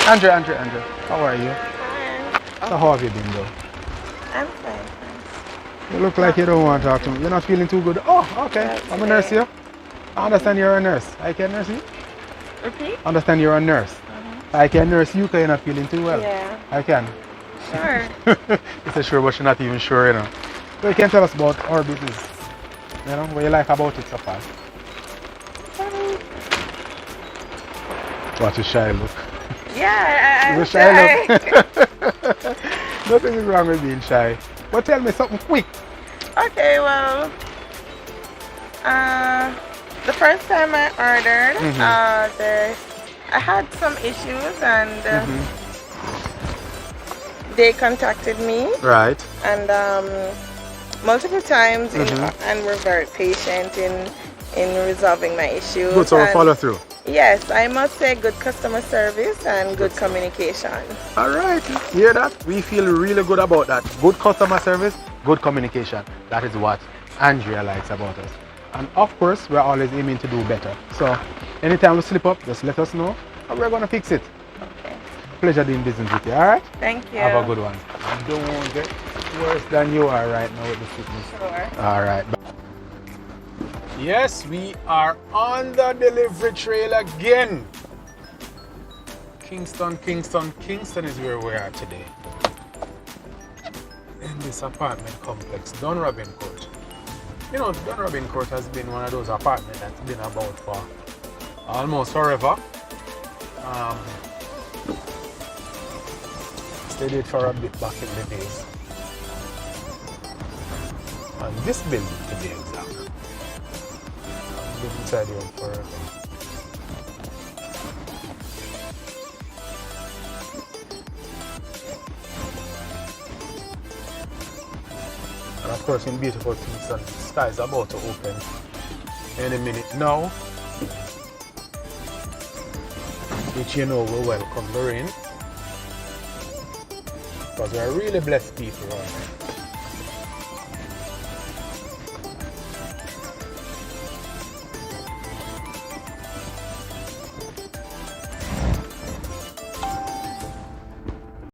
Andrea, how are you? Hi. So how have you been though? I'm fine, thanks. You look like you don't want to talk to me. You're not feeling too good. Oh, okay. I'm a nurse here. I understand you're a nurse. I can nurse you? Repeat? Understand you're a nurse. I can nurse you because you're not feeling too well. Yeah. I can. Sure. You say sure, but you're not even sure, you know. So you can tell us about our business. You know, what you like about it so far. What a shy look. Yeah, It's a shy look. Nothing is wrong with being shy. But tell me something quick. Okay, well, the first time I ordered, I had some issues and they contacted me. Right. And multiple times and were very patient in resolving my issues. Good, so we'll follow through. Yes, I must say good customer service and good communication. All right, hear that? We feel really good about that. Good customer service, good communication. That is what Andrea likes about us. And of course, we're always aiming to do better. So anytime we slip up, just let us know and we're going to fix it. Okay. Pleasure doing business with you, all right? Thank you. Have a good one. And don't get worse than you are right now with the sickness. Sure. All right. Yes, we are on the delivery trail again. Kingston is where we are today. In this apartment complex, Dunrobin Court. You know, Dunrobin Court has been one of those apartments that's been about for almost forever. Stayed it for a bit back in the days. And this building, to be exact, been inside here forever. And of course, in beautiful Kingston, the sky is about to open any minute now, which you know will welcome the rain, because we are really blessed people right now.